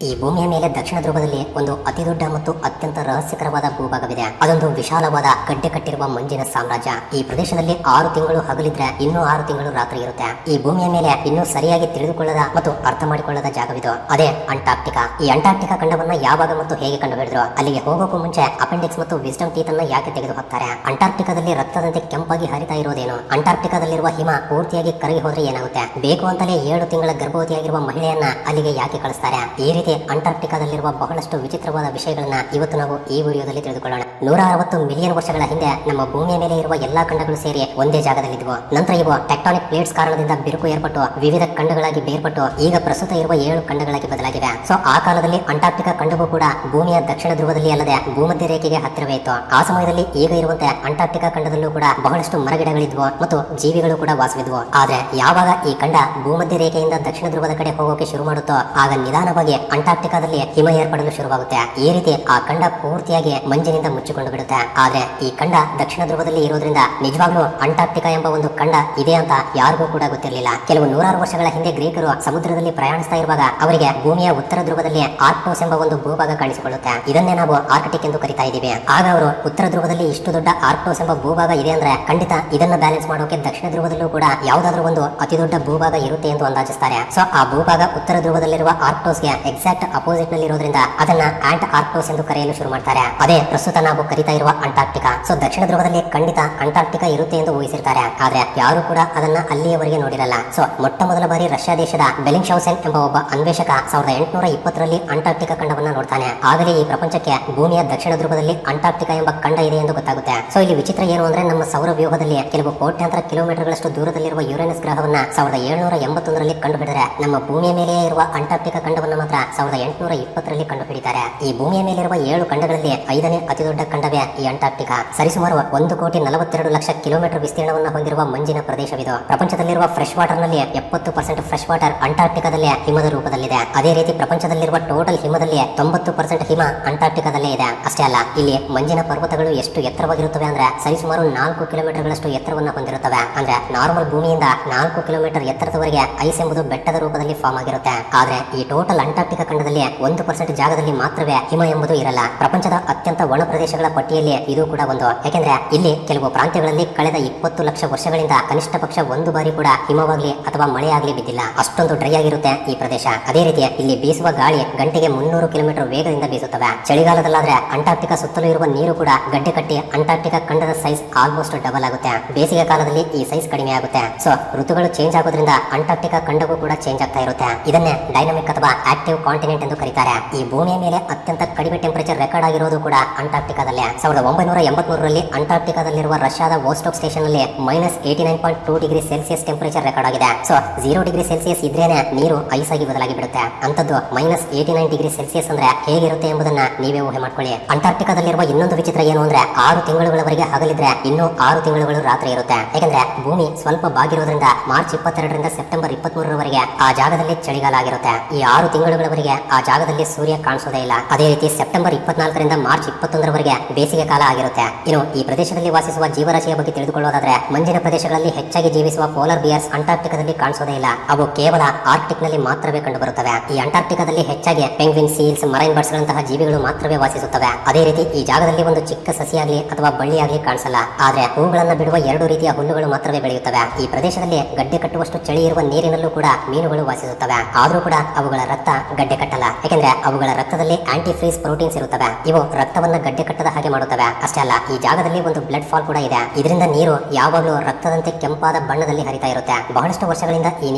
ಈ ಭೂಮಿಯ ಮೇಲೆ ದಕ್ಷಿಣ ಧ್ರುವದಲ್ಲಿ ಒಂದು ಅತಿ ದೊಡ್ಡ ಮತ್ತು ಅತ್ಯಂತ ರಹಸ್ಯಕರವಾದ ಭೂಭಾಗವಿದೆ. ಅದೊಂದು ವಿಶಾಲವಾದ ಗಡ್ಡೆ ಕಟ್ಟಿರುವ ಮಂಜಿನ ಸಾಮ್ರಾಜ್ಯ. ಈ ಪ್ರದೇಶದಲ್ಲಿ 6 ತಿಂಗಳು ಹಗಲಿದ್ರೆ ಇನ್ನೂ 6 ತಿಂಗಳು ರಾತ್ರಿ ಇರುತ್ತೆ. ಈ ಭೂಮಿಯ ಮೇಲೆ ಇನ್ನೂ ಸರಿಯಾಗಿ ತಿಳಿದುಕೊಳ್ಳದ ಮತ್ತು ಅರ್ಥ ಮಾಡಿಕೊಳ್ಳದ ಜಾಗವಿದು. ಅದೇ ಅಂಟಾರ್ಕ್ಟಿಕಾ. ಈ ಅಂಟಾರ್ಕ್ಟಿಕಾ ಖಂಡವನ್ನ ಯಾವಾಗ ಮತ್ತು ಹೇಗೆ ಕಂಡುಹಿಡಿದ್ರು, ಅಲ್ಲಿಗೆ ಹೋಗೋಕ್ಕೂ ಮುಂಚೆ ಅಪೆಂಡಿಕ್ಸ್ ಮತ್ತು ವಿಸ್ಡಮ್ ಟೀತ್ ಅನ್ನ ಯಾಕೆ ತೆಗೆದು ಹಾಕ್ತಾರೆ, ಅಂಟಾರ್ಕ್ಟಿಕಾದಲ್ಲಿ ರಕ್ತದಂತೆ ಕೆಂಪಾಗಿ ಹರಿತಾ ಇರೋದೇನು, ಅಂಟಾರ್ಕ್ಟಿಕಾದಲ್ಲಿರುವ ಹಿಮ ಪೂರ್ತಿಯಾಗಿ ಕರಗಿ ಹೋದ್ರೆ ಏನಾಗುತ್ತೆ, ಬೇಕು ಅಂತಲೇ 7 ತಿಂಗಳ ಗರ್ಭವತಿಯಾಗಿರುವ ಮಹಿಳೆಯನ್ನ ಅಲ್ಲಿಗೆ ಯಾಕೆ ಕಳಿಸ್ತಾರೆ, ಈ ರೀತಿ ಅಂಟಾರ್ಕ್ಟಿಕಾದಲ್ಲಿರುವ ಬಹಳಷ್ಟು ವಿಚಿತ್ರವಾದ ವಿಷಯಗಳನ್ನ ಇವತ್ತು ನಾವು ಈ ವಿಡಿಯೋದಲ್ಲಿ ತಿಳಿದುಕೊಳ್ಳೋಣ. 160 ಮಿಲಿಯನ್ ವರ್ಷಗಳ ಹಿಂದೆ ನಮ್ಮ ಭೂಮಿಯ ಮೇಲೆ ಇರುವ ಎಲ್ಲಾ ಖಂಡಗಳು ಸೇರಿ ಒಂದೇ ಜಾಗದಲ್ಲಿದ್ವು. ನಂತರ ಇವು ಟೆಕ್ಟಾನಿಕ್ ಪ್ಲೇಟ್ಸ್ ಕಾರಣದಿಂದ ಬಿರುಕು ಏರ್ಪಟ್ಟು ವಿವಿಧ ಖಂಡಗಳಾಗಿ ಬೇರ್ಪಟ್ಟು ಈಗ ಪ್ರಸ್ತುತ ಇರುವ 7 ಖಂಡಗಳಾಗಿ ಬದಲಾಗಿವೆ. ಸೊ ಆ ಕಾಲದಲ್ಲಿ ಅಂಟಾರ್ಕ್ಟಿಕಾ ಖಂಡವು ಕೂಡ ಭೂಮಿಯ ದಕ್ಷಿಣ ಧ್ರುವದಲ್ಲಿ ಅಲ್ಲದೆ ಭೂಮಧ್ಯ ರೇಖೆಗೆ ಹತ್ತಿರವೇ ಇತ್ತು. ಆ ಸಮಯದಲ್ಲಿ ಈಗ ಇರುವಂತೆ ಅಂಟಾರ್ಕ್ಟಿಕಾ ಖಂಡದಲ್ಲೂ ಕೂಡ ಬಹಳಷ್ಟು ಮರಗಿಡಗಳಿದ್ವು ಮತ್ತು ಜೀವಿಗಳು ಕೂಡ ವಾಸವಿದ್ವು. ಆದ್ರೆ ಯಾವಾಗ ಈ ಖಂಡ ಭೂಮಧ್ಯ ರೇಖೆಯಿಂದ ದಕ್ಷಿಣ ಧ್ರುವದ ಕಡೆ ಹೋಗೋಕೆ ಶುರು ಮಾಡುತ್ತೋ ಆಗ ನಿಧಾನವಾಗಿ ಅಂಟಾರ್ಕ್ಟಿಕಾದಲ್ಲಿ ಹಿಮ ಏರ್ಪಡಲು ಶುರುವಾಗುತ್ತೆ. ಈ ರೀತಿ ಆ ಖಂಡ ಪೂರ್ತಿಯಾಗಿ ಮಂಜಿನಿಂದ ಮುಚ್ಚಿಕೊಂಡು ಬಿಡುತ್ತೆ. ಆದ್ರೆ ಈ ಖಂಡ ದಕ್ಷಿಣ ಧ್ರುವದಲ್ಲಿ ಇರೋದ್ರಿಂದ ನಿಜವಾಗ್ಲೂ ಅಂಟಾರ್ಕ್ಟಿಕಾ ಎಂಬ ಒಂದು ಖಂಡ ಇದೆ ಅಂತ ಯಾರಿಗೂ ಕೂಡ ಗೊತ್ತಿರಲಿಲ್ಲ. ಕೆಲವು 100 ವರ್ಷಗಳ ಹಿಂದೆ ಗ್ರೀಕರು ಸಮುದ್ರದಲ್ಲಿ ಪ್ರಯಾಣಿಸ್ತಾ ಇರುವಾಗ ಅವರಿಗೆ ಭೂಮಿಯ ಉತ್ತರ ಧ್ರುವದಲ್ಲಿ ಆರ್ಕ್ಟೋಸ್ ಎಂಬ ಒಂದು ಭೂಭಾಗ ಕಾಣಿಸಿಕೊಳ್ಳುತ್ತೆ. ಇದನ್ನೇ ನಾವು ಆರ್ಕ್ಟಿಕ್ ಎಂದು ಕರಿತಾ ಇದ್ದೀವಿ. ಆಗ ಅವರು ಉತ್ತರ ಧ್ರುವದಲ್ಲಿ ಇಷ್ಟು ದೊಡ್ಡ ಆರ್ಕ್ಟೋಸ್ ಎಂಬ ಭೂಭಾಗ ಇದೆ ಅಂದ್ರೆ ಖಂಡಿತ ಇದನ್ನ ಬ್ಯಾಲೆನ್ಸ್ ಮಾಡೋಕೆ ದಕ್ಷಿಣ ಧ್ರುವದಲ್ಲೂ ಕೂಡ ಯಾವುದಾದ್ರೂ ಒಂದು ಅತಿ ದೊಡ್ಡ ಭೂಭಾಗ ಇರುತ್ತೆ ಎಂದು ಅಂದಾಜಿಸ್ತಾರೆ. ಸೊ ಆ ಭೂಭಾಗ ಉತ್ತರ ಧ್ರುವದಲ್ಲಿರುವ ಆರ್ಕ್ಟೋಸ್ಗೆ ಎಕ್ಸಾಕ್ಟ್ ಅಪೋಸಿಟ್ ನಲ್ಲಿ ಇರೋದ್ರಿಂದ ಅದನ್ನ ಆಂಟ್ ಆರ್ಕ್ಟೋಸ್ ಎಂದು ಕರೆಯಲು ಶುರು ಮಾಡ್ತಾರೆ. ಅದೇ ಪ್ರಸ್ತುತ ನಾವು ಕರಿತಾ ಇರುವ ಅಂಟಾರ್ಕ್ಟಿಕಾ. ಸೊ ದಕ್ಷಿಣ ಧ್ರುವದಲ್ಲಿ ಖಂಡಿತ ಅಂಟಾರ್ಕ್ಟಿಕಾ ಇರುತ್ತೆ ಎಂದು ಊಹಿಸಿರ್ತಾರೆ. ಆದ್ರೆ ಯಾರು ಕೂಡ ಅದನ್ನ ಅಲ್ಲಿಯವರೆಗೆ ನೋಡಿರಲ್ಲ. ಸೊ ಮೊಟ್ಟ ಮೊದಲ ಬಾರಿ ರಷ್ಯಾ ದೇಶದ ಬೆಲಿಂಗ್ಶೌಸೆನ್ ಎಂಬ ಒಬ್ಬ ಅನ್ವೇಷಕ 1820ರಲ್ಲಿ ಅಂಟಾರ್ಕ್ಟಿಕಾ ಖಂಡವನ್ನ ನೋಡ್ತಾನೆ. ಆಗಲೇ ಈ ಪ್ರಪಂಚಕ್ಕೆ ಭೂಮಿಯ ದಕ್ಷಿಣ ಧ್ರುವದಲ್ಲಿ ಅಂಟಾರ್ಕ್ಟಿಕಾ ಎಂಬ ಖಂಡ ಇದೆ ಎಂದು ಗೊತ್ತಾಗುತ್ತೆ. ಸೊ ಇಲ್ಲಿ ವಿಚಿತ್ರ ಏನು ಅಂದ್ರೆ ನಮ್ಮ ಸೌರ ವ್ಯೂಹದಲ್ಲಿ ಕೆಲವು ಕೋಟ್ಯಾಂತರ ಕಿಲೋಮೀಟರ್ಗಳಷ್ಟು ದೂರದಲ್ಲಿರುವ ಯುರೇನಸ್ ಗ್ರಹವನ್ನ 1781ರಲ್ಲಿ ಕಂಡುಹಿಡಿದರೆ ನಮ್ಮ ಭೂಮಿಯ ಮೇಲೆ ಇರುವ ಅಂಟಾರ್ಕ್ಟಿಕಾ ಖಂಡವನ್ನ ಮಾತ್ರ 1820ರಲ್ಲಿ ಕಂಡುಹಿಡಿತಾರೆ. ಈ ಭೂಮಿಯ ಮೇಲಿರುವ 7 ಖಂಡಗಳಲ್ಲಿ 5ನೇ ಅತಿ ದೊಡ್ಡ ಖಂಡವೇ ಈ ಅಂಟಾರ್ಕ್ಟಿಕಾ. ಸರಿಸುಮಾರು 1,42,00,000 ಕಿಲೋಮೀಟರ್ ವಿಸ್ತೀರ್ಣವನ್ನು ಹೊಂದಿರುವ ಮಂಜಿನ ಪ್ರದೇಶವಿದು. ಪ್ರಪಂಚದಲ್ಲಿರುವ ಫ್ರೆಶ್ ವಾಟರ್ ನಲ್ಲಿ 70% ಫ್ರೆಶ್ ವಾಟರ್ ಅಂಟಾರ್ಕ್ಟಿಕಾದಲ್ಲೇ ಹಿಮದ ರೂಪದಲ್ಲಿದೆ. ಅದೇ ರೀತಿ ಪ್ರಪಂಚದಲ್ಲಿರುವ ಟೋಟಲ್ ಹಿಮದಲ್ಲಿ 90% ಹಿಮ ಅಂಟಾರ್ಕ್ಟಿಕಾದಲ್ಲೇ ಇದೆ. ಅಷ್ಟೇ ಅಲ್ಲ, ಇಲ್ಲಿ ಮಂಜಿನ ಪರ್ವತಗಳು ಎಷ್ಟು ಎತ್ತರವಾಗಿರುತ್ತವೆ ಅಂದ್ರೆ ಸರಿಸುಮಾರು 4 ಕಿಲೋಮೀಟರ್ಗಳಷ್ಟು ಎತ್ತರವನ್ನು ಹೊಂದಿರುತ್ತವೆ. ಅಂದ್ರೆ ನಾರ್ಮಲ್ ಭೂಮಿಯಿಂದ 4 ಕಿಲೋಮೀಟರ್ ಎತ್ತರದವರೆಗೆ ಐಸ್ ಎಂಬುದು ಬೆಟ್ಟದ ರೂಪದಲ್ಲಿ ಫಾರ್ಮ್ ಆಗಿರುತ್ತೆ. ಆದ್ರೆ ಈ ಟೋಟಲ್ ಅಂಟಾರ್ಕ್ಟಿಕಾ ಖಂಡದಲ್ಲಿ 1% ಜಾಗದಲ್ಲಿ ಮಾತ್ರವೇ ಹಿಮ ಎಂಬುದು ಇರಲ್ಲ. ಪ್ರಪಂಚದ ಅತ್ಯಂತ ಒಣ ಪ್ರದೇಶಗಳ ಪಟ್ಟಿಯಲ್ಲಿ ಇದು ಕೂಡ ಒಂದು. ಯಾಕೆಂದ್ರೆ ಇಲ್ಲಿ ಕೆಲವು ಪ್ರಾಂತ್ಯಗಳಲ್ಲಿ ಕಳೆದ 20 ಲಕ್ಷ ವರ್ಷಗಳಿಂದ ಕನಿಷ್ಠ ಪಕ್ಷ ಒಂದು ಬಾರಿ ಕೂಡ ಹಿಮವಾಗ್ಲಿ ಅಥವಾ ಮಳೆಯಾಗ್ಲಿ ಬಿದ್ದಿಲ್ಲ. ಅಷ್ಟೊಂದು ಡ್ರೈ ಆಗಿರುತ್ತೆ ಈ ಪ್ರದೇಶ. ಅದೇ ರೀತಿ ಇಲ್ಲಿ ಬೀಸುವ ಗಾಳಿ ಗಂಟೆಗೆ 300 ಕಿಲೋಮೀಟರ್ ವೇಗದಿಂದ ಬೀಸುತ್ತವೆ. ಚಳಿಗಾಲದಲ್ಲಾದ್ರೆ ಅಂಟಾರ್ಕ್ಟಿಕಾ ಸುತ್ತಲೂ ಇರುವ ನೀರು ಕೂಡ ಗಡ್ಡೆ ಕಟ್ಟಿ ಅಂಟಾರ್ಕ್ಟಿಕಾ ಖಂಡದ ಸೈಜ್ ಆಲ್ಮೋಸ್ಟ್ ಡಬಲ್ ಆಗುತ್ತೆ. ಬೇಸಿಗೆ ಕಾಲದಲ್ಲಿ ಈ ಸೈಜ್ ಕಡಿಮೆ ಆಗುತ್ತೆ. ಸೊ ಋತುಗಳು ಚೇಂಜ್ ಆಗೋದ್ರಿಂದ ಅಂಟಾರ್ಕ್ಟಿಕಾ ಖಂಡವೂ ಕೂಡ ಚೇಂಜ್ ಆಗ್ತಾ ಇರುತ್ತೆ. ಇದನ್ನೇ ಡೈನಮಿಕ್ ಅಥವಾ ಆಕ್ಟಿವ್ ಕಾಂಟಿನೆಂಟ್ ಎಂದು ಕರೀತಾರೆ. ಈ ಭೂಮಿಯ ಮೇಲೆ ಅತ್ಯಂತ ಕಡಿಮೆ ಟೆಂಪರೇಚರ್ ರೆಕಾರ್ಡ್ ಆಗಿರೋದು ಕೂಡ ಅಂಟಾರ್ಕ್ಟಿಕಾದಲ್ಲೇ. 1983ರಲ್ಲಿ ಅಂಟಾರ್ಕ್ಟಿಕಾದಲ್ಲಿರುವ ರಷ್ಯಾದ ವೋಸ್ಟೋಕ್ ಸ್ಟೇಷನ್ ಅಲ್ಲಿ -89.2 ಡಿಗ್ರಿ ಸೆಲ್ಸಿಯಸ್ ಟೆಂಪರೇಚರ್ ರೆಕಾರ್ಡ್ ಆಗಿದೆ. ಸೊ 0 ಡಿಗ್ರಿ ಸೆಲ್ಸಿಯಸ್ ಇದ್ರೇನೆ ನೀರು ಐಸ್ ಆಗಿ ಬದಲಾಗಿ ಬಿಡುತ್ತೆ. ಅಂತದ್ದು -89 ಡಿಗ್ರಿ ಸೆಲ್ಸಿಯಸ್ ಅಂದ್ರೆ ಹೇಗಿರುತ್ತೆ ಎಂಬುದನ್ನ ನೀವೇ ಊಹೆ ಮಾಡ್ಕೊಳ್ಳಿ. ಅಂಟಾರ್ಕ್ಟಿಕಾದಲ್ಲಿರುವ ಇನ್ನೊಂದು ವಿಚಿತ್ರ ಏನು ಅಂದ್ರೆ 6 ತಿಂಗಳುಗಳವರೆಗೆ ಹಗಲಿದ್ರೆ ಇನ್ನೂ 6 ತಿಂಗಳುಗಳು ರಾತ್ರಿ ಇರುತ್ತೆ. ಯಾಕಂದ್ರೆ ಭೂಮಿ ಸ್ವಲ್ಪ ಬಾಗಿರೋದ್ರಿಂದ ಮಾರ್ಚ್ 22ರಿಂದ ಸೆಪ್ಟೆಂಬರ್ 23ರವರೆಗೆ ಆ ಜಾಗದಲ್ಲಿ ಚಳಿಗಾಲ ಆಗಿರುತ್ತೆ. ಈ 6 ತಿಂಗಳುಗಳವರೆಗೆ ಆ ಜಾಗದಲ್ಲಿ ಸೂರ್ಯ ಕಾಣಿಸೋದೇ ಇಲ್ಲ. ಅದೇ ರೀತಿ ಸೆಪ್ಟೆಂಬರ್ 24ರಿಂದ ಮಾರ್ಚ್ 21ರವರೆಗೆ ಬೇಸಿಗೆ ಕಾಲ ಆಗಿರುತ್ತೆ. ಇನ್ನು ಈ ಪ್ರದೇಶದಲ್ಲಿ ವಾಸಿಸುವ ಜೀವರಾಶಿಯ ಬಗ್ಗೆ ತಿಳಿದುಕೊಳ್ಳೋದಾದ್ರೆ ಮಂಜಿನ ಪ್ರದೇಶಗಳಲ್ಲಿ ಹೆಚ್ಚಾಗಿ ಜೀವಿಸುವ ಪೋಲಾರ್ ಬಿಯರ್ಸ್ ಅಂಟಾರ್ಕ್ಟಿಕಾದಲ್ಲಿ ಕಾಣಿಸೋದೇ ಇಲ್ಲ. ಅವು ಕೇವಲ ಆರ್ಕ್ಟಿಕ್ ನಲ್ಲಿ ಮಾತ್ರವೇ ಕಂಡು ಬರುತ್ತವೆ. ಈ ಅಂಟಾರ್ಕ್ಟಿಕಾದಲ್ಲಿ ಹೆಚ್ಚಾಗಿ ಪೆಂಗ್ವಿನ್, ಸೀಲ್ಸ್, ಮರೈನ್ ಬರ್ಡ್ಸ್ ಗಳಂತಹ ಜೀವಿಗಳು ಮಾತ್ರವೇ ವಾಸಿಸುತ್ತವೆ. ಅದೇ ರೀತಿ ಈ ಜಾಗದಲ್ಲಿ ಒಂದು ಚಿಕ್ಕ ಸಸಿಯಾಗ್ಲಿ ಅಥವಾ ಬಳ್ಳಿಯಾಗ್ಲಿ ಕಾಣಿಸಲ್ಲ. ಆದ್ರೆ ಹೂಗಳನ್ನ ಬಿಡುವ 2 ರೀತಿಯ ಹುಲ್ಲುಗಳು ಮಾತ್ರವೇ ಬೆಳೆಯುತ್ತವೆ. ಈ ಪ್ರದೇಶದಲ್ಲಿ ಗಡ್ಡೆ ಕಟ್ಟುವಷ್ಟು ಚಳಿ ಇರುವ ನೀರಿನಲ್ಲೂ ಕೂಡ ಮೀನುಗಳು ವಾಸಿಸುತ್ತವೆ. ಆದ್ರೂ ಕೂಡ ಅವುಗಳ ರಕ್ತ ಗಡ್ಡೆ ಕಟ್ಟಲ್ಲ. ಯಾಕೆಂದ್ರೆ ಅವುಗಳ ರಕ್ತದಲ್ಲಿ ಆಂಟಿ ಫ್ರೀಸ್ ಪ್ರೋಟೀನ್ಸ್ ಇರುತ್ತವೆ. ಇವು ರಕ್ತವನ್ನ ಗಡ್ಡೆ ಕಟ್ಟದ ಹಾಗೆ ಮಾಡುತ್ತವೆ. ಅಷ್ಟೇ ಅಲ್ಲ, ಈ ಜಾಗದಲ್ಲಿ ಒಂದು ಬ್ಲಡ್ ಫಾಲ್ ಕೂಡ ಇದೆ. ಇದರಿಂದ ನೀರು ಯಾವಾಗಲೂ ರಕ್ತದಂತೆ ಕೆಂಪಾದ ಬಣ್ಣದಲ್ಲಿ ಹರಿತಾ ಇರುತ್ತೆ. ಬಹಳಷ್ಟು ವರ್ಷಗಳಿಂದ ಈ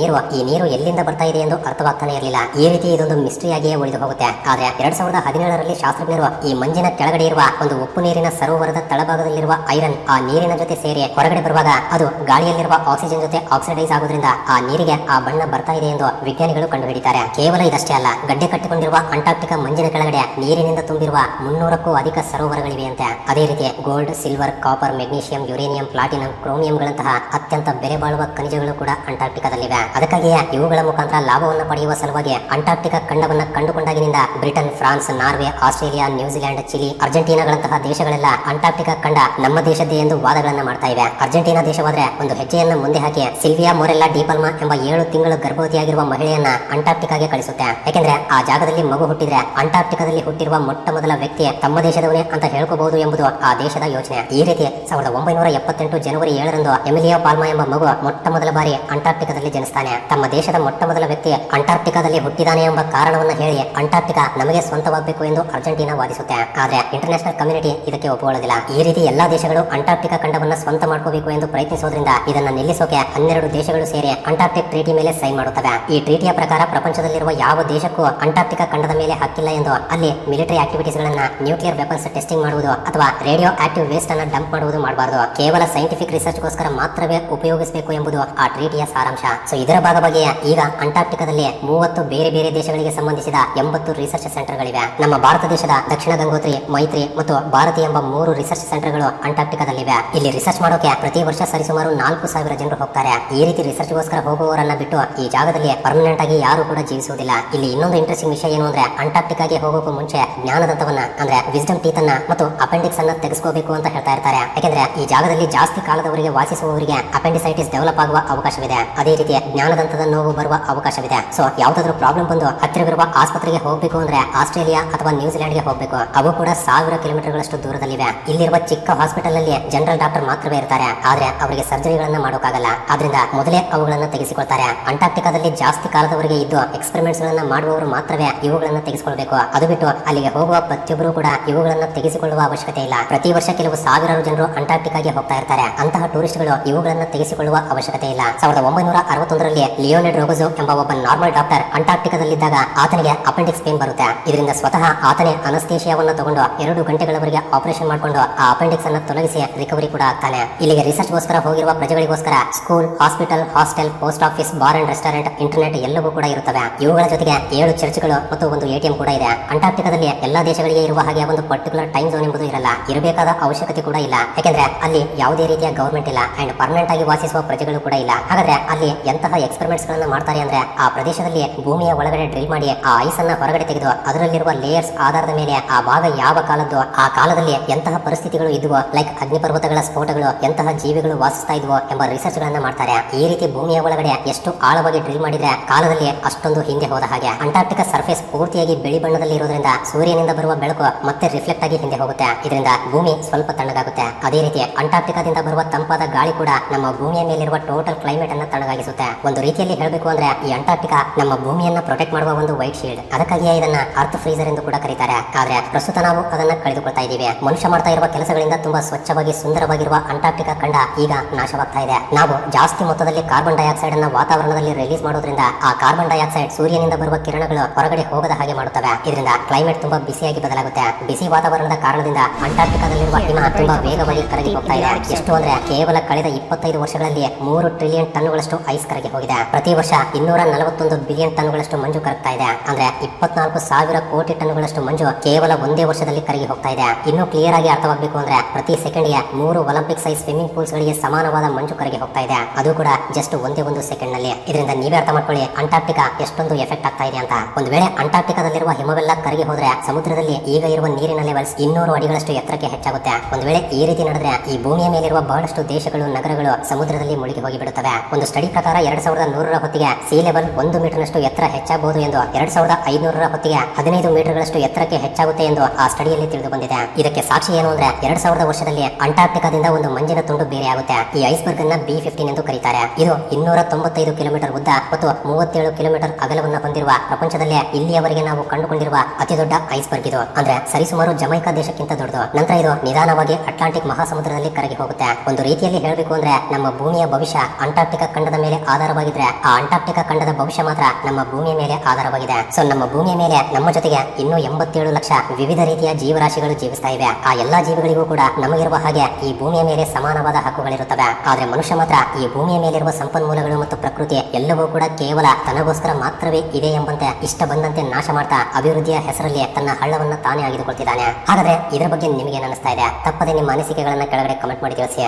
ನೀರು ಎಲ್ಲಿಂದ ಬರ್ತಾ ಇದೆ ಎಂದು ಅರ್ಥವಾಗ್ತಾನೆ ಇರಲಿಲ್ಲ. ಈ ರೀತಿ ಇದೊಂದು ಮಿಸ್ಟ್ರಿಯಾಗಿಯೇ ಉಳಿದು ಹೋಗುತ್ತೆ. ಆದ್ರೆ 2017ರಲ್ಲಿ ಶಾಸ್ತ್ರಜ್ಞರು ಈ ಮಂಜಿನ ಕೆಳಗಡೆ ಇರುವ ಒಂದು ಉಪ್ಪು ನೀರಿನ ಸರೋವರದ ತಳಭಾಗದಲ್ಲಿರುವ ಐರನ್ ಆ ನೀರಿನ ಜೊತೆ ಸೇರಿ ಹೊರಗಡೆ ಬರುವಾಗ ಅದು ಗಾಳಿಯಲ್ಲಿರುವ ಆಕ್ಸಿಜನ್ ಜೊತೆ ಆಕ್ಸಿಡೈಸ್ ಆಗೋದ್ರಿಂದ ಆ ನೀರಿಗೆ ಆ ಬಣ್ಣ ಬರ್ತಾ ಇದೆ ಎಂದು ವಿಜ್ಞಾನಿಗಳು ಕಂಡುಹಿಡಿತಾರೆ. ಕೇವಲ ಇದಷ್ಟೇ ಅಲ್ಲ, ಗಡ್ಡೆ ಕಟ್ಟಿಕೊಂಡಿರುವ ಅಂಟಾರ್ಕ್ಟಿಕಾ ಮಂಜಿನ ಕೆಳಗಡೆ ನೀರಿನಿಂದ ತುಂಬಿರುವ 300ಕ್ಕೂ ಅಧಿಕ ಸರೋವರಗಳಿವೆಯಂತೆ. ಅದೇ ರೀತಿ gold, silver, copper, magnesium, uranium, platinum, ಕ್ರೋಮಿಯಂಗಳಂತಹ ಅತ್ಯಂತ ಬೆಲೆ ಬಾಳುವ ಖನಿಜಗಳು ಕೂಡ ಅಂಟಾರ್ಕ್ಟಿಕಾದಲ್ಲಿವೆ. ಅದಕ್ಕಾಗಿಯೇ ಇವುಗಳ ಮುಖಾಂತರ ಲಾಭವನ್ನು ಪಡೆಯುವ ಸಲುವಾಗಿ ಅಂಟಾರ್ಕ್ಟಿಕಾ ಖಂಡವನ್ನು ಕಂಡುಕೊಂಡಾಗಿನಿಂದ Britain, France, Norway, Australia, New Zealand, Chile, ಅರ್ಜೆಂಟೀನಾಗಳಂತಹ ದೇಶಗಳೆಲ್ಲ ಅಂಟಾರ್ಕ್ಟಿಕಾ ಖಂಡ ನಮ್ಮ ದೇಶದ್ದೇ ಎಂದು ವಾದಗಳನ್ನ ಮಾಡ್ತಾ ಇವೆ. ಅರ್ಜೆಂಟೀನಾ ದೇಶವಾದ್ರೆ ಒಂದು ಹೆಜ್ಜೆಯನ್ನ ಮುಂದೆ ಹಾಕಿ ಸಿಲ್ವಿಯಾ ಮೊರೆಲ್ಲಾ ಡಿ ಪಲ್ಮಾ ಎಂಬ 7 ತಿಂಗಳು ಗರ್ಭವತಿಯಾಗಿರುವ ಮಹಿಳೆಯನ್ನ ಅಂಟಾರ್ಕ್ಟಿಕಾಗೆ ಕಳಿಸುತ್ತೆ. ಯಾಕೆಂದ್ರೆ ಯಾಕೆಂದ್ರೆ ಆ ಜಾಗದಲ್ಲಿ ಮಗು ಹುಟ್ಟಿದ್ರೆ ಅಂಟಾರ್ಟಿಕಾದಲ್ಲಿ ಹುಟ್ಟಿರುವ ಮೊಟ್ಟ ಮೊದಲ ವ್ಯಕ್ತಿ ತಮ್ಮ ದೇಶದವನೇ ಅಂತ ಹೇಳ್ಕೋಬಹುದು ಎಂಬುದು ಆ ದೇಶದ ಯೋಚನೆ. ಈ ರೀತಿ 1978 ಜನವರಿ 7ರಂದು ಎಮಿಲಿಯಾ ಪಾಲ್ಮಾ ಎಂಬ ಮಗು ಮೊಟ್ಟ ಮೊದಲ ಬಾರಿ ಅಂಟಾರ್ಟಿಕಾದಲ್ಲಿ ಜನಿಸ್ತಾನೆ. ತಮ್ಮ ದೇಶದ ಮೊಟ್ಟ ಮೊದಲ ವ್ಯಕ್ತಿ ಅಂಟಾರ್ಟಿಕಾದಲ್ಲಿ ಹುಟ್ಟಿದಾನೆ ಎಂಬ ಕಾರಣವನ್ನ ಹೇಳಿ ಅಂಟಾರ್ಟಿಕಾ ನಮಗೆ ಸ್ವಂತವಾಗಬೇಕು ಎಂದು ಅರ್ಜೆಂಟೀನಾ ವಾದಿಸುತ್ತೆ. ಆದ್ರೆ ಇಂಟರ್ನ್ಯಾಷನಲ್ ಕಮ್ಯುನಿಟಿ ಇದಕ್ಕೆ ಒಪ್ಪಿಕೊಳ್ಳೋದಿಲ್ಲ. ಈ ರೀತಿ ಎಲ್ಲಾ ದೇಶಗಳು ಅಂಟಾರ್ಟಿಕಾ ಖಂಡವನ್ನ ಸ್ವಂತ ಮಾಡ್ಕೋಬೇಕು ಎಂದು ಪ್ರಯತ್ನಿಸೋದ್ರಿಂದ ಇದನ್ನ ನಿಲ್ಲಿಸೋಕೆ 12 ದೇಶಗಳು ಸೇರಿ ಅಂಟಾರ್ಟಿಕ್ ಟ್ರೀಟಿ ಮೇಲೆ ಸೈನ್ ಮಾಡುತ್ತವೆ. ಈ ಟ್ರೀಟಿಯ ಪ್ರಕಾರ ಪ್ರಪಂಚದಲ್ಲಿರುವ ಯಾವ ದೇಶಕ್ಕೂ ಅಂಟಾರ್ಟಿಕಾ ಖಂಡದ ಮೇಲೆ ಹಕ್ಕಿಲ್ಲ ಎಂದು, ಅಲ್ಲಿ ಮಿಲಿಟರಿ ಆಕ್ಟಿವಿಟೀಸ್ ಗಳನ್ನ, ನ್ಯೂಕ್ಲಿಯರ್ ವೆಪನ್ಸ್ ಟೆಸ್ಟಿಂಗ್ ಮಾಡುವುದು ಅಥವಾ ರೇಡಿಯೋ ಆಕ್ಟಿವ್ ವೇಸ್ಟ್ ಅನ್ನ ಡಂಪ್ ಮಾಡುವುದು ಮಾಡಬಾರದು. ಕೇವಲ ಸೈಂಟಿಫಿಕ್ ರಿಸರ್ಚ್ ಗೋಸ್ಕರ ಮಾತ್ರವೇ ಉಪಯೋಗಿಸಬೇಕು ಎಂಬುದು ಆ ಟ್ರೀಟಿಯ ಸಾರಾಂಶ. ಸೊ ಇದರ ಭಾಗವಾಗಿ ಈಗ ಅಂಟಾರ್ಟಿಕಾದಲ್ಲಿ 30 ಬೇರೆ ಬೇರೆ ದೇಶಗಳಿಗೆ ಸಂಬಂಧಿಸಿದ 80 ರಿಸರ್ಚ್ ಸೆಂಟರ್ಗಳಿವೆ. ನಮ್ಮ ಭಾರತ ದೇಶದ ದಕ್ಷಿಣ ಗಂಗೋತ್ರಿ, ಮೈತ್ರಿ ಮತ್ತು ಭಾರತಿ ಎಂಬ 3 ರಿಸರ್ಚ್ ಸೆಂಟರ್ಗಳು ಅಂಟಾರ್ಟಿಕಾದಲ್ಲಿವೆ. ಇಲ್ಲಿ ರಿಸರ್ಚ್ ಮಾಡೋಕೆ ಪ್ರತಿ ವರ್ಷ ಸರಿಸುಮಾರು 4000 ಜನರು ಹೋಗ್ತಾರೆ. ಈ ರೀತಿ ರಿಸರ್ಚ್ ಗೋಸ್ಕರ ಹೋಗುವವರನ್ನ ಬಿಟ್ಟು ಈ ಜಾಗದಲ್ಲಿ ಪರ್ಮನೆಂಟ್ ಆಗಿ ಯಾರು ಕೂಡ ಜೀವಿಸುವುದಿಲ್ಲ. ಇಲ್ಲಿ ಇನ್ನೊಂದು ಇಂಟ್ರೆಸ್ಟಿಂಗ್ ವಿಷಯ ಏನು ಅಂದ್ರೆ, ಅಂಟಾರ್ಟಿಕಾಗೆ ಹೋಗೋಕು ಮುಂಚೆ ಜ್ಞಾನದಂತವನ್ನ ಅಂದ್ರೆ ವಿಸ್ಡಮ್ ಟೀತ್ ಅನ್ನ ಮತ್ತು ಅಪೆಂಡಿಕ್ಸ್ ಅನ್ನ ತೆಗೆಸ್ಕೋಬೇಕು ಅಂತ ಹೇಳ್ತಾ ಇರ್ತಾರೆ. ಯಾಕೆಂದ್ರೆ ಈ ಜಾಗದಲ್ಲಿ ಜಾಸ್ತಿ ಕಾಲದವರೆಗೆ ವಾಸಿಸುವವರಿಗೆ ಅಪೆಂಡಿಸೈಟಿಸ್ ಡೆವಲಪ್ ಆಗುವ ಅವಕಾಶವಿದೆ. ಅದೇ ರೀತಿ ಜ್ಞಾನದಂತದ ನೋವು ಬರುವ ಅವಕಾಶವಿದೆ. ಸೊ ಯಾವ್ದಾದ್ರು ಪ್ರಾಬ್ಲಮ್ ಬಂದು ಹತ್ತಿರವಿರುವ ಆಸ್ಪತ್ರೆಗೆ ಹೋಗಬೇಕು ಅಂದ್ರೆ ಆಸ್ಟ್ರೇಲಿಯಾ ಅಥವಾ ನ್ಯೂಜಿಲೆಂಡ್ಗೆ ಹೋಗಬೇಕು. ಅವು ಕೂಡ 1000 ಕಿಲೋಮೀಟರ್ಗಳಷ್ಟು ದೂರದಲ್ಲಿವೆ. ಇಲ್ಲಿರುವ ಚಿಕ್ಕ ಹಾಸ್ಪಿಟಲ್ ಅಲ್ಲಿ ಜನರಲ್ ಡಾಕ್ಟರ್ ಮಾತ್ರವೇ ಇರ್ತಾರೆ. ಆದ್ರೆ ಅವರಿಗೆ ಸರ್ಜರಿಗಳನ್ನ ಮಾಡೋಕ್ಕಾಗಲ್ಲ. ಆದ್ರಿಂದ ಮೊದಲೇ ಅವುಗಳನ್ನ ತೆಗೆಸಿಕೊಳ್ತಾರೆ. ಅಂಟಾರ್ಟಿಕಾದಲ್ಲಿ ಜಾಸ್ತಿ ಕಾಲದವರೆಗೆ ಇದ್ದು ಎಕ್ಸ್ಪೆರಿಮೆಂಟ್ಸ್ ಗಳನ್ನ ಮಾಡುವವರು ಮಾತ್ರವೇ ಇವುಗಳನ್ನ ತೆಗೆಸಿಕೊಳ್ಬೇಕು. ಅದು ಬಿಟ್ಟು ಅಲ್ಲಿಗೆ ಹೋಗುವ ಪ್ರತಿಯೊಬ್ಬರು ಕೂಡ ಇವುಗಳನ್ನ ತೆಗೆಸಿಕೊಳ್ಳುವ ಅವಶ್ಯಕತೆ ಇಲ್ಲ. ಪ್ರತಿ ವರ್ಷ ಕೆಲವು ಸಾವಿರಾರು ಜನರು ಅಂಟಾರ್ಟಿಕಾಗೆ ಹೋಗ್ತಾ ಇರ್ತಾರೆ. ಅಂತಹ ಟೂರಿಸ್ಟ್ಗಳು ಇವುಗಳನ್ನ ತೆಗೆಸಿಕೊಳ್ಳುವ ಅವಶ್ಯಕತೆ ಇಲ್ಲ. 1961ರಲ್ಲಿ ಲಿಯೋನೆಡ್ ರೋಗಜೋ ಎಂಬ ಒಬ್ಬ ನಾರ್ಮಲ್ ಡಾಕ್ಟರ್ ಅಂಟಾರ್ಟಿಕಾದಲ್ಲಿದ್ದಾಗ ಆತನಿಗೆ ಅಪೆಂಡಿಕ್ಸ್ ಪೇನ್ ಬರುತ್ತೆ. ಇದರಿಂದ ಸ್ವತಃ ಆತನೇ ಅನಸ್ತೇಶಿಯಾವನ್ನು ತಗೊಂಡು 2 ಗಂಟೆಗಳವರೆಗೆ ಆಪರೇಷನ್ ಮಾಡಿಕೊಂಡು ಆ ಅಪೆಂಡಿಕ್ಸ್ ಅನ್ನು ತೊಲಗಿಸಿ ರಿಕವರಿ ಕೂಡ ಆಗ್ತಾನೆ. ಇಲ್ಲಿಗೆ ರಿಸರ್ಚ್ ಗೋಸ್ಕರ ಹೋಗಿರುವ ಪ್ರಜೆಗಳಿಗೋಸ್ಕರ school, hospital, hostel, post office, bar and restaurant, internet ಎಲ್ಲವೂ ಕೂಡ ಇರುತ್ತವೆ. ಇವುಗಳ ಜೊತೆಗೆ 7 ಚರ್ಚ್ಗಳು ಮತ್ತು ಒಂದು ATM ಕೂಡ ಇದೆ. ಅಂಟಾರ್ಟಿಕಾದಲ್ಲಿ ಎಲ್ಲಾ ದೇಶಗಳಿಗೆ ಇರುವ ಹಾಗೆ ಒಂದು ಪರ್ಟಿಕ್ಯುಲರ್ ಟೈಮ್ ಝೋನ್ ಎಂಬುದು ಇರಲ್ಲ. ಇರಬೇಕಾದ ಅವಶ್ಯಕತೆ ಕೂಡ ಇಲ್ಲ. ಯಾಕೆಂದ್ರೆ ಅಲ್ಲಿ ಯಾವುದೇ ರೀತಿಯ ಗವರ್ಮೆಂಟ್ ಇಲ್ಲ ಅಂಡ್ ಪರ್ಮನೆಂಟ್ ಆಗಿ ವಾಸಿಸುವ ಪ್ರಜೆಗಳು ಕೂಡ ಇಲ್ಲ. ಹಾಗಾದ್ರೆ ಅಲ್ಲಿ ಎಂತಹ ಎಕ್ಸ್ಪೆರಿಮೆಂಟ್ಸ್ ಗಳನ್ನ ಮಾಡ್ತಾರೆ ಅಂದ್ರೆ, ಆ ಪ್ರದೇಶದಲ್ಲಿ ಭೂಮಿಯ ಒಳಗಡೆ ಡ್ರಿಲ್ ಮಾಡಿ ಆ ಐಸ್ ಅನ್ನ ಹೊರಗಡೆ ತೆಗೆದು ಅದರಲ್ಲಿರುವ ಲೇಯರ್ಸ್ ಆಧಾರದ ಮೇಲೆ ಆ ಭಾಗ ಯಾವ ಕಾಲದ್ದು, ಆ ಕಾಲದಲ್ಲಿ ಎಂತಹ ಪರಿಸ್ಥಿತಿಗಳು ಇದ್ವೋ, ಲೈಕ್ ಅಗ್ನಿಪರ್ವತಗಳ ಸ್ಫೋಟಗಳು, ಎಂತಹ ಜೀವಿಗಳು ವಾಸಿಸ್ತಾ ಇದ್ವೋ ಎಂಬ ರಿಸರ್ಚ್ ಗಳನ್ನ ಮಾಡ್ತಾರೆ. ಈ ರೀತಿ ಭೂಮಿಯ ಒಳಗಡೆ ಎಷ್ಟು ಆಳವಾಗಿ ಡ್ರಿಲ್ ಮಾಡಿದ್ರೆ ಕಾಲದಲ್ಲಿ ಅಷ್ಟೊಂದು ಹಿಂದೆ ಹೋದ ಹಾಗೆ. ಅಂಟಾರ್ಟಿಕಾ ಸರ್ಫೇಸ್ ಪೂರ್ತಿಯಾಗಿ ಬಿಳಿ ಬಣ್ಣದಲ್ಲಿ ಇರೋದ್ರಿಂದ ಸೂರ್ಯನಿಂದ ಬರುವ ಬೆಳಕು ಮತ್ತೆ ರಿಫ್ಲೆಕ್ಟ್ ಆಗಿ ಹಿಂದೆ ಹೋಗುತ್ತೆ. ಇದರಿಂದ ಭೂಮಿ ಸ್ವಲ್ಪ ತಣ್ಣಗಾಗುತ್ತೆ. ಅದೇ ರೀತಿ ಅಂಟಾರ್ಟಿಕಾದಿಂದ ಬರುವ ತಂಪಾದ ಗಾಳಿ ಕೂಡ ನಮ್ಮ ಭೂಮಿಯ ಮೇಲಿರುವ ಟೋಟಲ್ ಕ್ಲೈಮೇಟ್ ಅನ್ನ ತಣ್ಣಗಾಗಿಸುತ್ತೆ. ಒಂದು ರೀತಿಯಲ್ಲಿ ಹೇಳಬೇಕು ಅಂದ್ರೆ ಈ ಅಂಟಾರ್ಟಿಕಾ ನಮ್ಮ ಭೂಮಿಯನ್ನ ಪ್ರೊಟೆಕ್ಟ್ ಮಾಡುವ ಒಂದು ವೈಟ್ ಶೀಲ್ಡ್. ಅದಕ್ಕಾಗಿಯೇ ಇದನ್ನ ಅರ್ತ್ ಫ್ರೀಸರ್ ಎಂದು ಕೂಡ ಕರೀತಾರೆ. ಆದ್ರೆ ಪ್ರಸ್ತುತ ನಾವು ಅದನ್ನ ಕಳೆದುಕೊಳ್ತಾ ಇದ್ದೀವಿ. ಮನುಷ್ಯ ಮಾಡ್ತಾ ಇರುವ ಕೆಲಸಗಳಿಂದ ತುಂಬಾ ಸ್ವಚ್ಛವಾಗಿ ಸುಂದರವಾಗಿರುವ ಅಂಟಾರ್ಟಿಕಾ ಖಂಡ ಈಗ ನಾಶವಾಗ್ತಾ ಇದೆ. ನಾವು ಜಾಸ್ತಿ ಮೊತ್ತದಲ್ಲಿ ಕಾರ್ಬನ್ ಡೈಆಕ್ಸೈಡ್ ಅನ್ನ ವಾತಾವರಣದಲ್ಲಿ ರಿಲೀಸ್ ಮಾಡೋದ್ರಿಂದ ಆ ಕಾರ್ಬನ್ ಡೈಆಕ್ಸೈಡ್ ಸೂರ್ಯನಿಂದ ಬರುವ ಕಿರಣಗಳು ಹೊರಗಡೆ ಹೋಗದ ಹಾಗೆ ಮಾಡುತ್ತವೆ. ಇದರಿಂದ ಕ್ಲೈಮೇಟ್ ತುಂಬಾ ಬಿಸಿಯಾಗಿ ಬದಲಾಗುತ್ತೆ. ಬಿಸಿ ವಾತಾವರಣದ ಕಾರಣದಿಂದ ಅಂಟಾರ್ಟಿಕಾದಲ್ಲಿರುವ ಹಿಮ ತುಂಬಾ ವೇಗವಾಗಿ ಕರಗಿ ಹೋಗ್ತಾ ಇದೆ. ಎಷ್ಟು ಅಂದ್ರೆ ಕೇವಲ ಕಳೆದ 25 ವರ್ಷಗಳಲ್ಲಿ 3 ಟ್ರಿಲಿಯನ್ ಟನ್ಗಳಷ್ಟು ಐಸ್ ಕರಗಿ ಹೋಗಿದೆ. ಪ್ರತಿ ವರ್ಷ 241 ಬಿಲಿಯನ್ ಟನ್ಗಳಷ್ಟು ಮಂಜು ಕರಗ್ತಾ ಇದೆ. ಅಂದ್ರೆ 24,000 ಕೋಟಿ ಟನ್ಗಳಷ್ಟು ಮಂಜು ಕೇವಲ ಒಂದೇ ವರ್ಷದಲ್ಲಿ ಕರಗಿ ಹೋಗ್ತಾ ಇದೆ. ಇನ್ನು ಕ್ಲಿಯರ್ ಆಗಿ ಅರ್ಥವಾಗಬೇಕು ಅಂದ್ರೆ ಪ್ರತಿ ಸೆಕೆಂಡ್ಗೆ 3 ಒಲಿಂಪಿಕ್ ಸೈಜ್ ಸ್ವಿಮ್ಮಿಂಗ್ ಪೂಲ್ಸ್ ಗಳಿಗೆ ಸಮಾನವಾದ ಮಂಜು ಕರಗಿ ಹೋಗ್ತಾ ಇದೆ. ಅದು ಕೂಡ ಜಸ್ಟ್ ಒಂದೇ ಒಂದು ಸೆಕೆಂಡ್ ನಲ್ಲಿ. ಇದರಿಂದ ನೀವೇ ಅರ್ಥ ಮಾಡ್ಕೊಳ್ಳಿ ಅಂಟಾರ್ಟಿಕಾ ಎಷ್ಟೊಂದು ಎಫೆಕ್ಟ್ ಆಗ್ತಾ ಇದೆ ಅಂತ. ಒಂದು ವೇಳೆ ಅಂಟಾರ್ಟಿಕಾದಲ್ಲಿರುವ ಹಿಮವೆಲ್ಲ ಕರಗಿ ಹೋದ್ರೆ ಸಮುದ್ರದಲ್ಲಿ ಈಗ ಇರುವ ನೀರಿನ ಲೆವೆಲ್ಸ್ 200 ಅಡಿಗಳಷ್ಟು ಎತ್ತರಕ್ಕೆ ಹೆಚ್ಚಾಗುತ್ತೆ. ಒಂದು ವೇಳೆ ಈ ರೀತಿ ನಡೆದ್ರೆ ಈ ಭೂಮಿಯ ಮೇಲಿರುವ ಬಹಳಷ್ಟು ದೇಶಗಳು, ನಗರಗಳು ಸಮುದ್ರದಲ್ಲಿ ಮುಳುಗಿ ಹೋಗಿ ಬಿಡುತ್ತವೆ. ಒಂದು ಸ್ಟಡಿ ಪ್ರಕಾರ 2100ರ ಹೊತ್ತಿಗೆ ಸೀ ಲೆವೆಲ್ 1 ಮೀಟರ್ನಷ್ಟು ಎತ್ತರ ಹೆಚ್ಚಾಗಬಹುದು ಎಂದು, 2500ರ ಹೊತ್ತಿಗೆ 15 ಮೀಟರ್ಗಳಷ್ಟು ಎತ್ತರಕ್ಕೆ ಹೆಚ್ಚಾಗುತ್ತೆ ಎಂದು ಆ ಸ್ಟಡಿಯಲ್ಲಿ ತಿಳಿದು ಬಂದಿದೆ. ಇದಕ್ಕೆ ಸಾಕ್ಷಿ ಏನು ಅಂದ್ರೆ 2000 ವರ್ಷದಲ್ಲಿ ಅಂಟಾರ್ಟಿಕಾದಿಂದ ಒಂದು ಮಂಜಿನ ತುಂಡು ಬೇರೆಯಾಗುತ್ತೆ. ಈ ಐಸ್ಬರ್ಗ್ ಅನ್ನ B-15 ಎಂದು ಕರೀತಾರೆ. ಇದು 295 ಕಿಲೋಮೀಟರ್ ಉದ್ದ ಮತ್ತು 37 ಕಿಲೋಮೀಟರ್ ಅಗಲವನ್ನು ಹೊಂದಿರುವ ಪ್ರಪಂಚದಲ್ಲೇ ಇಲ್ಲಿಯವರೆಗೆ ನಾವು ಕಂಡುಕೊಂಡಿರುವ ಅತಿ ದೊಡ್ಡ ಐಸ್ಬರ್ಗ್ ಇದು. ಅಂದ್ರೆ ಸರಿಸುಮಾರು ಜಮೈಕಾ ದೇಶಕ್ಕಿಂತ ದೊಡ್ಡದು. ನಂತರ ಇದು ನಿಧಾನವಾಗಿ ಅಟ್ಲಾಂಟಿಕ್ ಮಹಾಸಮುದ್ರದಲ್ಲಿ ಕರಗಿ ಹೋಗುತ್ತೆ. ಒಂದು ರೀತಿಯಲ್ಲಿ ಹೇಳಬೇಕು ಅಂದ್ರೆ ನಮ್ಮ ಭೂಮಿಯ ಭವಿಷ್ಯ ಅಂಟಾರ್ಟಿಕಾ ಖಂಡದ ಮೇಲೆ ಆಧಾರವಾಗಿದ್ರೆ ಆ ಅಂಟಾರ್ಟಿಕಾ ಖಂಡದ ಭವಿಷ್ಯ ಮಾತ್ರ ನಮ್ಮ ಭೂಮಿಯ ಮೇಲೆ ಆಧಾರವಾಗಿದೆ. ಸೊ ನಮ್ಮ ಭೂಮಿಯ ಮೇಲೆ ನಮ್ಮ ಜೊತೆಗೆ ಇನ್ನೂ 87 ಲಕ್ಷ ವಿವಿಧ ರೀತಿಯ ಜೀವರಾಶಿಗಳು ಜೀವಿಸ್ತಾ ಇವೆ. ಆ ಎಲ್ಲಾ ಜೀವಿಗಳಿಗೂ ಕೂಡ ನಮಗಿರುವ ಹಾಗೆ ಈ ಭೂಮಿಯ ಮೇಲೆ ಸಮಾನವಾದ ಹಕ್ಕುಗಳಿರುತ್ತವೆ. ಆದ್ರೆ ಮನುಷ್ಯ ಮಾತ್ರ ಈ ಭೂಮಿಯ ಮೇಲಿರುವ ಸಂಪನ್ಮೂಲಗಳು ಮತ್ತು ಪ್ರಕೃತಿ ಎಲ್ಲವೂ ಕೂಡ ಕೇವಲ ತನಗೋಸ್ಕರ ಮಾತ್ರವೇ ಇದೆ ಎಂಬಂತೆ ಇಷ್ಟ ಬಂದಂತೆ ನಾಶ ಮಾಡ್ತಾ ಅಭಿವೃದ್ಧಿಯ ಹೆಸರಲ್ಲಿ ತನ್ನ ಹಳ್ಳವನ್ನ ತಾನೇ ಆಗಿದುಕೊಳ್ತಿದ್ದಾನೆ. ಹಾಗಾದ್ರೆ ಇದರ ಬಗ್ಗೆ ನಿಮಗೆ ಅನಿಸ್ತಾ ಇದೆ? ತಪ್ಪದೆ ನಿಮ್ಮ ಅನಿಸಿಕೆಗಳನ್ನ ಕೆಳಗಡೆ ಕಮೆಂಟ್ ಮಾಡಿ ತಿಳಿಸಿ.